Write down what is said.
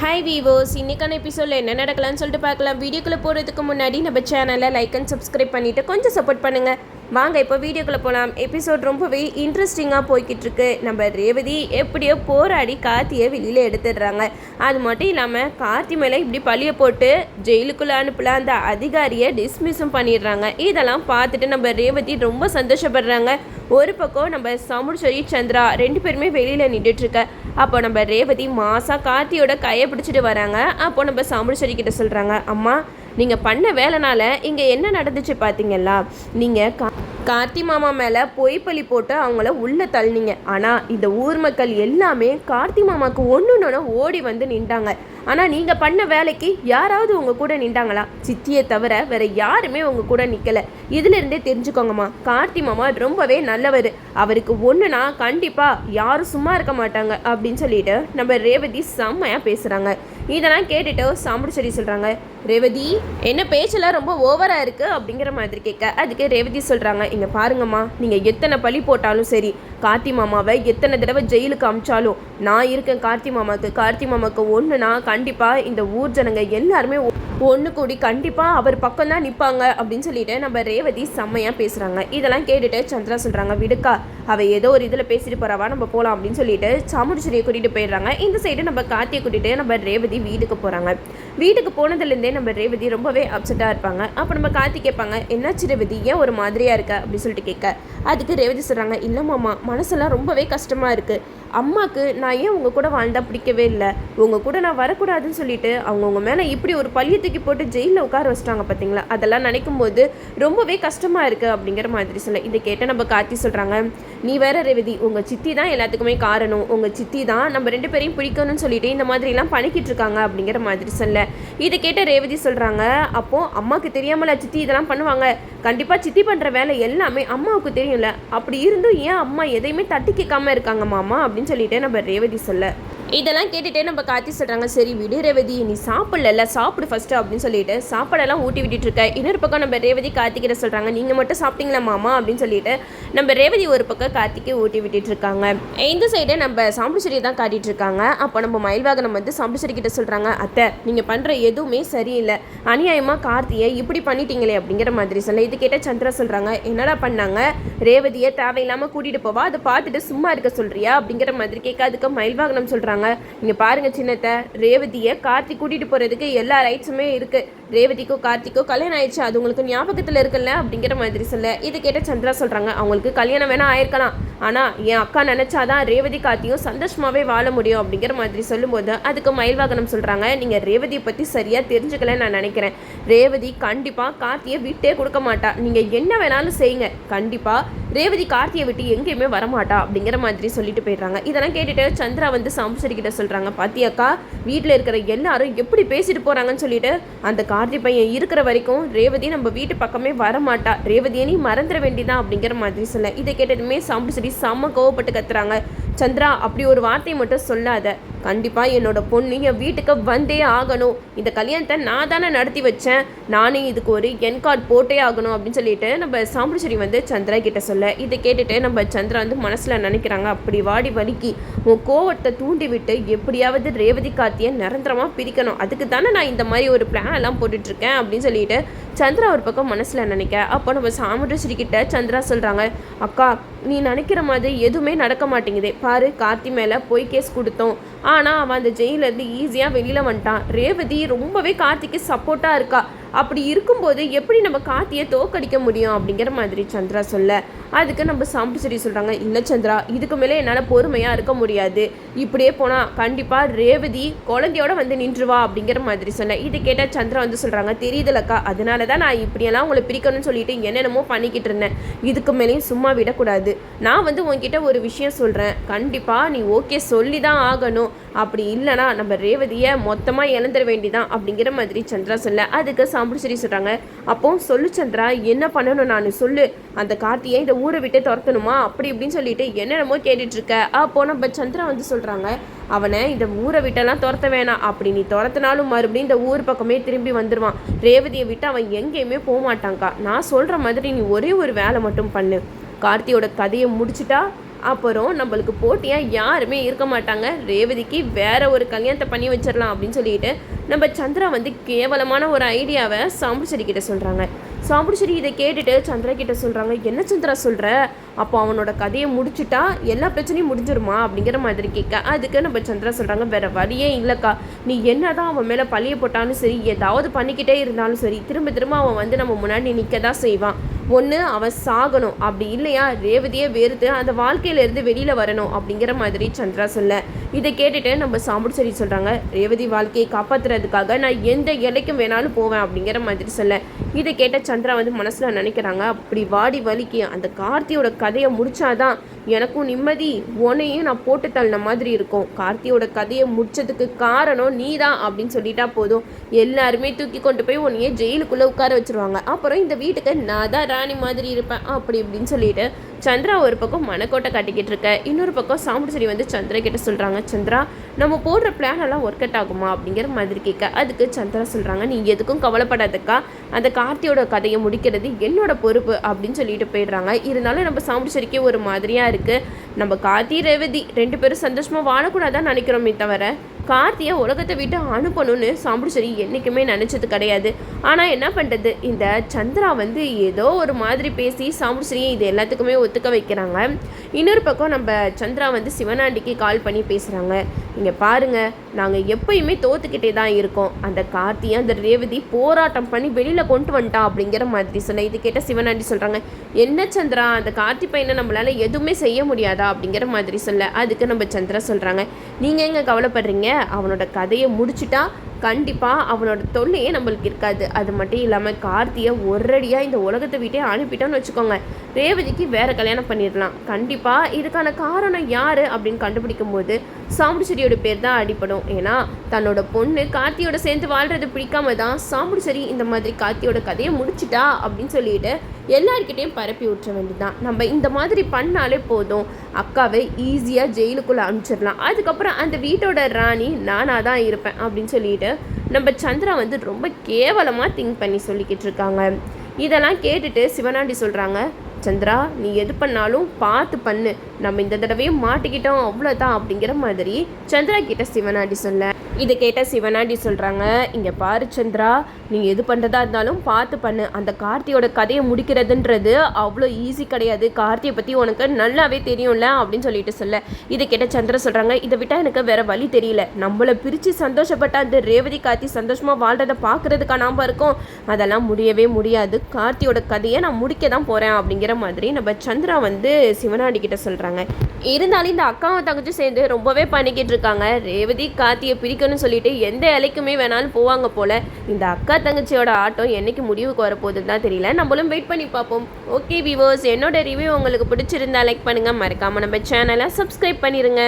Hi வீவோஸ், இன்றைக்கான எபிசோடில் என்ன நடக்கலாம்னு சொல்லிட்டு பார்க்கலாம். வீடியோக்குள்ளே போகிறதுக்கு முன்னாடி நம்ம சேனலை லைக் அண்ட் சப்ஸ்கிரைப் பண்ணிவிட்டு கொஞ்சம் சப்போர்ட் பண்ணுங்கள். வாங்க இப்போ வீடியோக்குள்ளே போகலாம். எபிசோட் ரொம்பவே இன்ட்ரெஸ்டிங்காக போய்கிட்டு இருக்கு. நம்ம ரேவதி எப்படியோ போராடி கார்த்தியை வெளியில் எடுத்துடுறாங்க. அது மட்டும் இல்லாமல் கார்த்தி மேலே இப்படி பழிய போட்டு ஜெயிலுக்குள்ளே அனுப்பல அந்த அதிகாரியை டிஸ்மிஸும் பண்ணிடுறாங்க. இதெல்லாம் பார்த்துட்டு நம்ம ரேவதி ரொம்ப சந்தோஷப்படுறாங்க. ஒரு பக்கம் நம்ம சமுர்ஸ்வரி சந்திரா ரெண்டு பேருமே வெளியில் நின்றுட்டுருக்க. அப்போ நம்ம ரேவதி மாசா கார்த்தியோட கையை பிடிச்சிட்டு வராங்க. அப்போ நம்ம சமுர்ஸ்வரி கிட்ட சொல்கிறாங்க, அம்மா நீங்கள் பண்ண வேலைனால இங்கே என்ன நடந்துச்சு பார்த்தீங்களா? நீங்கள் கார்த்தி மாமா மேலே பொய்ப்பழி போட்டு அவங்கள உள்ளே தள்ளினீங்க. ஆனால் இந்த ஊர் மக்கள் எல்லாமே கார்த்தி மாமாவுக்கு ஒன்று ஓடி வந்து நின்றாங்க. ஆனால் நீங்கள் பண்ண வேலைக்கு யாராவது உங்கள் கூட நின்றாங்களா? சித்தியை தவிர வேறு யாருமே உங்கள் கூட நிற்கலை. இதிலிருந்தே தெரிஞ்சுக்கோங்கம்மா, கார்த்தி மாமா ரொம்பவே நல்லவர். அவருக்கு ஒன்றுனா கண்டிப்பாக யாரும் சும்மா இருக்க மாட்டாங்க அப்படின்னு சொல்லிட்டு நம்ம ரேவதி செம்மையாக பேசுகிறாங்க. இதெல்லாம் கேட்டுட்டு சாமுடிச்சேரி சொல்கிறாங்க, ரேவதி என்ன பேச்செல்லாம் ரொம்ப ஓவராக இருக்குது அப்படிங்கிற மாதிரி கேட்க. அதுக்கு ரேவதி சொல்கிறாங்க, இங்கே பாருங்கம்மா, நீங்கள் எத்தனை பழி போட்டாலும் சரி, கார்த்தி மாமாவை எத்தனை தடவை ஜெயிலுக்கு அமிச்சாலும் நான் இருக்கேன் கார்த்தி மாமாவுக்கு ஒன்றுனா கண்டிப்பாக இந்த ஊர் ஜனங்க எல்லாருமே ஒன்று கூடி கண்டிப்பாக அவர் பக்கம் தான் நிற்பாங்க அப்படின்னு சொல்லிட்டு நம்ம ரேவதி செம்மையாக பேசுகிறாங்க. இதெல்லாம் கேட்டுட்டு சந்திரா சொல்கிறாங்க, விடுக்கா, அவள் ஏதோ ஒரு இதில் பேசிட்டு போகிறாவா, நம்ம போகலாம் அப்படின்னு சொல்லிட்டு சாமுடிச்சேரியை கூட்டிகிட்டு போயிடுறாங்க. இந்த சைடு நம்ம கார்த்தியை கூட்டிகிட்டு நம்ம ரேவதி வீட்டுக்கு போகிறாங்க. வீட்டுக்கு போனதுலேருந்தே நம்ம ரேவதி ரொம்பவே அப்செட்டாக இருப்பாங்க. அப்போ நம்ம கார்த்தி கேட்பாங்க, என்னாச்சு ரேவதி, ஏன் ஒரு மாதிரியாக இருக்க அப்படின்னு சொல்லிட்டு கேட்க. அதுக்கு ரேவதி சொல்கிறாங்க, இல்லை மாமா, மனசெல்லாம் ரொம்பவே கஷ்டமாக இருக்குது. அம்மாவுக்கு நான் ஏன் உங்கள் கூட வாழ்ந்தால் பிடிக்கவே இல்லை. உங்கள் கூட நான் வரக்கூடாதுன்னு சொல்லிட்டு அவங்க மேலே இப்படி ஒரு பழியை தூக்கி போட்டு ஜெயிலில் உட்கார வச்சிட்டாங்க பார்த்தீங்களா? அதெல்லாம் நினைக்கும் போது ரொம்பவே கஷ்டமாக இருக்குது அப்படிங்கிற மாதிரி சொல்ல. இதை கேட்டால் நம்ம கார்த்தி சொல்கிறாங்க, நீ வேற ரேவதி, உங்கள் சித்தி தான் எல்லாத்துக்குமே காரணம். உங்கள் சித்தி தான் நம்ம ரெண்டு பேரையும் பிடிக்கணும்னு சொல்லிட்டு இந்த மாதிரிலாம் பண்ணிக்கிட்டு இருக்காங்க அப்படிங்கிற மாதிரி சொல்ல. இதை கேட்ட ரேவதி சொல்கிறாங்க, அப்போது அம்மாவுக்கு தெரியாமல சித்தி இதெல்லாம் பண்ணுவாங்க? கண்டிப்பாக சித்தி பண்ணுற வேலை எல்லாமே அம்மாவுக்கு தெரியும்ல. அப்படி இருந்தும் ஏன் அம்மா எதையுமே தட்டி கேட்காம இருக்காங்க மாமா அப்படின்னு சொல்லிட்டு நம்ம ரேவதி சொல்ல. இதெல்லாம் கேட்டுகிட்டே நம்ம கார்த்தி சொல்கிறாங்க, சரி விடு ரேவதி, நீ சாப்பிடல, சாப்பிடு ஃபஸ்ட்டு அப்படின்னு சொல்லிட்டு சாப்பாடெல்லாம் ஊட்டி விட்டுட்டு இருக்க. இன்னொரு பக்கம் நம்ம ரேவதி கார்த்திகிட்ட சொல்கிறாங்க, நீங்கள் மட்டும் சாப்பிட்டீங்களா மாமா அப்படின்னு சொல்லிட்டு நம்ம ரேவதி ஒரு பக்கம் கார்த்திக்கு ஊட்டி விட்டுட்டு இருக்காங்க. இந்த சைடு நம்ம சாம்பிச்சேரி தான் காட்டிகிட்டு இருக்காங்க. அப்போ நம்ம மயில்வாகனம் வந்து சாம்பிச்சேரி கிட்ட சொல்கிறாங்க, அத்தை நீங்கள் பண்ணுற எதுவுமே சரியில்லை, அநியாயமாக கார்த்தியை இப்படி பண்ணிட்டீங்களே அப்படிங்கிற மாதிரி சொல்ல. இது கேட்ட சந்திரா சொல்கிறாங்க, என்னடா பண்ணாங்க, ரேவதியை தேவையில்லாமல் கூட்டிகிட்டு போவா, அதை பார்த்துட்டு சும்மா இருக்க சொல்கிறியா அப்படிங்கிற மாதிரி கேட்க. அதுக்கு மயில்வாகனம் சொல்கிறாங்க, இங்க பாருங்க சின்னத்தை, ரேவதியை கார்த்தி கூட்டிட்டு போறதுக்கு எல்லா ரைட்ஸுமே இருக்கு. ரேவதிக்கோ கார்த்திக்கோ கல்யாணம் ஆயிடுச்சு, அது உங்களுக்கு ஞாபகத்தில் இருக்குல்ல அப்படிங்கிற மாதிரி சொல்ல. இதை கேட்ட சந்திரா சொல்றாங்க, அவங்களுக்கு கல்யாணம் வேணா ஆயிருக்கலாம், ஆனா என் அக்கா நினைச்சாதான் ரேவதி கார்த்தியும் சந்தோஷமாவே வாழ முடியும் அப்படிங்கிற மாதிரி சொல்லும்போது அதுக்கு மயில்வாகனம் சொல்றாங்க, நீங்க ரேவதியை பத்தி சரியா தெரிஞ்சுக்கலன்னு நான் நினைக்கிறேன். ரேவதி கண்டிப்பா கார்த்தியை விட்டே கொடுக்க மாட்டா. நீங்க என்ன வேணாலும் செய்யுங்க, கண்டிப்பா ரேவதி கார்த்தியை விட்டு எங்கேயுமே வரமாட்டா அப்படிங்கிற மாதிரி சொல்லிட்டு போயிடுறாங்க. இதெல்லாம் கேட்டுட்டு சந்திரா வந்து சாம்புசரி கிட்ட சொல்றாங்க, பாத்தியாக்கா, வீட்டில் இருக்கிற எல்லாரும் எப்படி பேசிட்டு போறாங்கன்னு சொல்லிட்டு, அந்த கார்த்தி பையன் இருக்கிற வரைக்கும் ரேவதி நம்ம வீட்டு பக்கமே வரமாட்டா, ரேவதியை நீ மறந்துட வேண்டிதான் அப்படிங்கிற மாதிரி சொல்ல. இதை கேட்டதுமே சாம்புசரி செம்ம கோவப்பட்டு கத்துறாங்க, சந்திரா அப்படி ஒரு வார்த்தை மட்டும் சொல்லாத, கண்டிப்பா என்னோட பொண்ணு என் வீட்டுக்கு வந்தே ஆகணும், இந்த கல்யாணத்தை நான் தானே நடத்தி வச்சேன், நானே இதுக்கு ஒரு என் கார்டு போட்டே ஆகணும் அப்படின்னு சொல்லிட்டு நம்ம சாம்புச்சேரி வந்து சந்திரா கிட்ட சொல்ல. இதை கேட்டுட்டு நம்ம சந்திரா வந்து மனசுல நினைக்கிறாங்க, அப்படி வாடி வலிக்கு உன் கோவத்தை தூண்டி விட்டு எப்படியாவது ரேவதி கார்த்தியை நிரந்தரமா பிரிக்கணும், அதுக்கு தானே நான் இந்த மாதிரி ஒரு பிளான் எல்லாம் போட்டுட்டு இருக்கேன் அப்படின்னு சொல்லிட்டு சந்திரா ஒரு பக்கம் மனசுல நினைக்க. அப்போ நம்ம சாமுண்டேஸ்வரி கிட்ட சந்திரா சொல்றாங்க, அக்கா நீ நினைக்கிற மாதிரி எதுவுமே நடக்க மாட்டேங்குதே பாரு, கார்த்தி மேலே போய் கேஸ் கொடுத்தோம், ஆனால் அவன் அந்த ஜெயிலேருந்து ஈஸியாக வெளியில் வந்துட்டான். ரேவதி ரொம்பவே கார்த்திக்கு சப்போர்ட்டாக இருக்கா, அப்படி இருக்கும்போது எப்படி நம்ம கார்த்தியை தோக்கடிக்க முடியும் அப்படிங்கிற மாதிரி சந்திரா சொல்ல. அதுக்கு நம்ம சாம்பிச்சேரி சொல்கிறாங்க, இல்லை சந்திரா, இதுக்கு மேலே என்னால் பொறுமையாக இருக்க முடியாது, இப்படியே போனால் கண்டிப்பாக ரேவதி குழந்தையோட வந்து நின்றுவா அப்படிங்கிற மாதிரி சொல்ல. இது கேட்டால் சந்திரா வந்து சொல்கிறாங்க, தெரியுதுலக்கா, அதனால தான் நான் இப்படியெல்லாம் உங்களை பிரிக்கணும்னு சொல்லிட்டு என்னென்னமோ பண்ணிக்கிட்டு இருந்தேன், இதுக்கு மேலேயும் சும்மா விடக்கூடாது. நான் வந்து உன்கிட்ட ஒரு விஷயம் சொல்கிறேன், கண்டிப்பாக நீ ஓகே சொல்லி தான் ஆகணும், அப்படி இல்லைனா நம்ம ரேவதியை மொத்தமாக இழந்துட வேண்டிதான் அப்படிங்கிற மாதிரி சந்திரா சொல்ல. அதுக்கு சாம்பிச்சேரி சொல்கிறாங்க, அப்போ சொல்லு சந்திரா, என்ன பண்ணணும் நான் சொல்லு, அந்த கார்த்தியை இந்த ஊரை விட்டு துரத்தணுமா அப்படி இப்படின்னு சொல்லிட்டு என்னென்னமோ கேட்டுட்ருக்க. அப்போ நம்ம சந்திரா வந்து சொல்கிறாங்க, அவனை இந்த ஊரை விட்டெல்லாம் துரத்த வேணாம், அப்படி நீ துரத்தினாலும் மறுபடியும் இந்த ஊர் பக்கமே திரும்பி வந்துடுவான், ரேவதியை விட்டு அவன் எங்கேயுமே போக மாட்டாங்க்கா, நான் சொல்கிற மாதிரி நீ ஒரே ஒரு வேலை மட்டும் பண்ணு, கார்த்தியோட கதையை முடிச்சுட்டா அப்புறம் நம்மளுக்கு போட்டியாக யாருமே இருக்க மாட்டாங்க, ரேவதிக்கு வேற ஒரு கல்யாணத்தை பண்ணி வச்சிடலாம் அப்படின்னு சொல்லிட்டு நம்ம சந்திரா வந்து கேவலமான ஒரு ஐடியாவை சாம்புச்சேரி கிட்ட சொல்கிறாங்க. சாம்புச்சேரி இதை கேட்டுட்டு சந்திரா கிட்ட சொல்கிறாங்க, என்ன சந்திரா சொல்கிற, அப்போ அவனோட கதையை முடிச்சுட்டா எல்லா பிரச்சனையும் முடிஞ்சிருமா அப்படிங்கிற மாதிரி கேட்க, அதுக்கு நம்ம சந்திரா சொல்கிறாங்க, வேறு வழியே இல்லைக்கா, நீ என்ன தான் அவன் மேலே பழிய போட்டாலும் சரி, ஏதாவது பண்ணிக்கிட்டே இருந்தாலும் சரி, திரும்ப திரும்ப அவன் வந்து நம்ம முன்னாடி நிற்க தான் செய்வான். ஒன்று அவன் சாகணும், அப்படி இல்லையா ரேவதியை வெறுத்து அந்த வாழ்க்கையிலேருந்து வெளியில் வரணும் அப்படிங்கிற மாதிரி சந்திரா சொல்ல, இதை கேட்டுட்டு நம்ம சாம்புச்சேரி சொல்கிறாங்க, ரேவதி வாழ்க்கையை காப்பாற்றுறதுக்காக நான் எந்த எல்லைக்கும் வேணாலும் போவேன் அப்படிங்கிற மாதிரி சொல்ல, இதை கேட்ட சந்திரா வந்து மனசில் நினைக்கிறாங்க, அப்படி வாடி வலிக்கு அந்த கார்த்தியோட கதையை முடிச்சாதான் எனக்கும் நிம்மதி, உன்னையும் நான் போட்டு தள்ளின மாதிரி இருக்கும். கார்த்தியோட கதையை முடிச்சதுக்கு காரணம் நீ தான் அப்படின்னு சொல்லிட்டா போதும், எல்லாருமே தூக்கி கொண்டு போய் உன்னையே ஜெயிலுக்குள்ளே உட்கார வச்சுருவாங்க. அப்புறம் இந்த வீட்டுக்கு நான் தான் ராணி மாதிரி இருப்பேன் அப்படி இப்படின்னு சொல்லிட்டு சந்திரா ஒரு பக்கம் மனக்கோட்டை கட்டிக்கிட்டு இருக்க, இன்னொரு பக்கம் சாம்புச்சேரி வந்து சந்திரா கிட்ட சொல்கிறாங்க, சந்திரா நம்ம போடுற பிளான் எல்லாம் ஒர்க் அவுட் ஆகுமா அப்படிங்கிற மாதிரி கேட்க, அதுக்கு சந்திரா சொல்கிறாங்க, நீ எதுக்கும் கவலைப்படாதக்கா, அந்த கார்த்தியோட கதையை முடிக்கிறது என்னோட பொறுப்பு அப்படின்னு சொல்லிட்டு போயிடுறாங்க. இருந்தாலும் நம்ம சாம்புச்சேரிக்கே ஒரு மாதிரியாக இருக்குது, நம்ம கார்த்தி ரேவதி 2 பேரும் சந்தோஷமாக வாழக்கூடாதான் நினைக்கிறோமே தவிர கார்த்தியை உலகத்தை விட்டு அனுப்பணும்னு சாம்புச்சேரி என்றைக்குமே நினச்சது கிடையாது. ஆனால் என்ன பண்ணுறது, இந்த சந்திரா வந்து ஏதோ ஒரு மாதிரி பேசி சாம்புச்சேரியை இது எல்லாத்துக்குமே ஒத்துக்க வைக்கிறாங்க. இன்னொரு பக்கம் நம்ம சந்திரா வந்து சிவனாண்டிக்கு கால் பண்ணி பேசுகிறாங்க, இங்கே பாருங்கள், நாங்கள் எப்பயுமே தோத்துக்கிட்டே தான் இருக்கோம், அந்த கார்த்தியை அந்த ரேவதி போராட்டம் பண்ணி வெளியில் கொண்டு வந்துட்டா அப்படிங்கிற மாதிரி சொல்ல, இது கேட்ட சிவனாண்டி சொல்கிறாங்க, என்ன சந்திரா அந்த கார்த்தி பையனை நம்மளால் எதுவுமே செய்ய முடியாதா அப்படிங்கிற மாதிரி சொல்ல, அதுக்கு நம்ம சந்திரா சொல்கிறாங்க, நீங்கள் எங்கே கவலைப்படுறீங்க, அவனோட கதையை முடிச்சுட்டா கண்டிப்பாக அவனோட தொல்லையே நம்மளுக்கு இருக்காது. அது மட்டும் இல்லாமல் கார்த்தியை ஒரடியாக இந்த உலகத்தை விட்டே அனுப்பிட்டோன்னு வச்சுக்கோங்க, ரேவதிக்கு வேறு கல்யாணம் பண்ணிடலாம். கண்டிப்பாக இதுக்கான காரணம் யார் அப்படின்னு கண்டுபிடிக்கும் போது சாம்புச்சேரியோட பேர் தான் அடிப்படும். ஏன்னா தன்னோட பொண்ணு கார்த்தியோட சேர்ந்து வாழ்கிறது பிடிக்காம தான் சாம்புச்சேரி இந்த மாதிரி கார்த்தியோட கதையை முடிச்சிட்டா அப்படின்னு சொல்லிட்டு எல்லாருக்கிட்டையும் பரப்பி விட்டுற வேண்டியதான். நம்ம இந்த மாதிரி பண்ணாலே போதும், அக்காவை ஈஸியாக ஜெயிலுக்குள்ளே அனுப்பிச்சிடலாம், அதுக்கப்புறம் அந்த வீட்டோட ராணி நானாக தான் இருப்பேன் அப்படின்னு சொல்லிட்டு நம்ம சந்திரா வந்து ரொம்ப கேவலமாக திங்க் பண்ணி சொல்லிக்கிட்டு இருக்காங்க. இதெல்லாம் கேட்டுட்டு சிவனாண்டி சொல்கிறாங்க, சந்திரா நீ எது பண்ணாலும் பார்த்து பண்ணு, நம்ம இந்த தடவையும் மாட்டிக்கிட்டோம் அவ்வளோதான் அப்படிங்கிற மாதிரி சந்திரா கிட்ட சிவனாண்டி சொல்ல, இதை கேட்ட சிவனாண்டி சொல்கிறாங்க, இங்கே பாரு சந்திரா, நீங்கள் எது பண்ணுறதா இருந்தாலும் பார்த்து பண்ணு, அந்த கார்த்தியோட கதையை முடிக்கிறதுன்றது அவ்வளோ ஈஸி கிடையாது, கார்த்தியை பற்றி உனக்கு நல்லாவே தெரியும்ல அப்படின்னு சொல்லிட்டு சொல்ல, இதை கேட்ட சந்திரா சொல்கிறாங்க, இதை விட்டால் எனக்கு வேறு வழி தெரியல, நம்மளை பிரித்து சந்தோஷப்பட்ட அந்த ரேவதி கார்த்தி சந்தோஷமாக வாழ்றதை பார்க்குறதுக்கா நாம் இருக்கோம், அதெல்லாம் முடியவே முடியாது, கார்த்தியோட கதையை நான் முடிக்க தான் போகிறேன் அப்படிங்கிற மாதிரி நம்ம சந்திரா வந்து சிவனாண்டி கிட்ட சொல்கிறாங்க. இருந்தாலும் இந்த அக்காவும் தங்கச்சி சேர்ந்து ரொம்பவே பண்ணிக்கிட்டு இருக்காங்க, ரேவதி கார்த்தியை பிரிக்கணும்னு சொல்லிட்டு எந்த இலைக்குமே வேணாலும் போவாங்க போல. இந்த அக்கா தங்கச்சியோட ஆட்டம் என்னைக்கு முடிவுக்கு வரப்போகுதுன்னு தான் தெரியல, நம்மளும் வெயிட் பண்ணி பார்ப்போம். ஓகே வியூவர்ஸ், என்னோட ரிவ்யூ உங்களுக்கு பிடிச்சிருந்தா லைக் பண்ணுங்கள், மறக்காமல் நம்ம சேனலை சப்ஸ்கிரைப் பண்ணிடுங்க.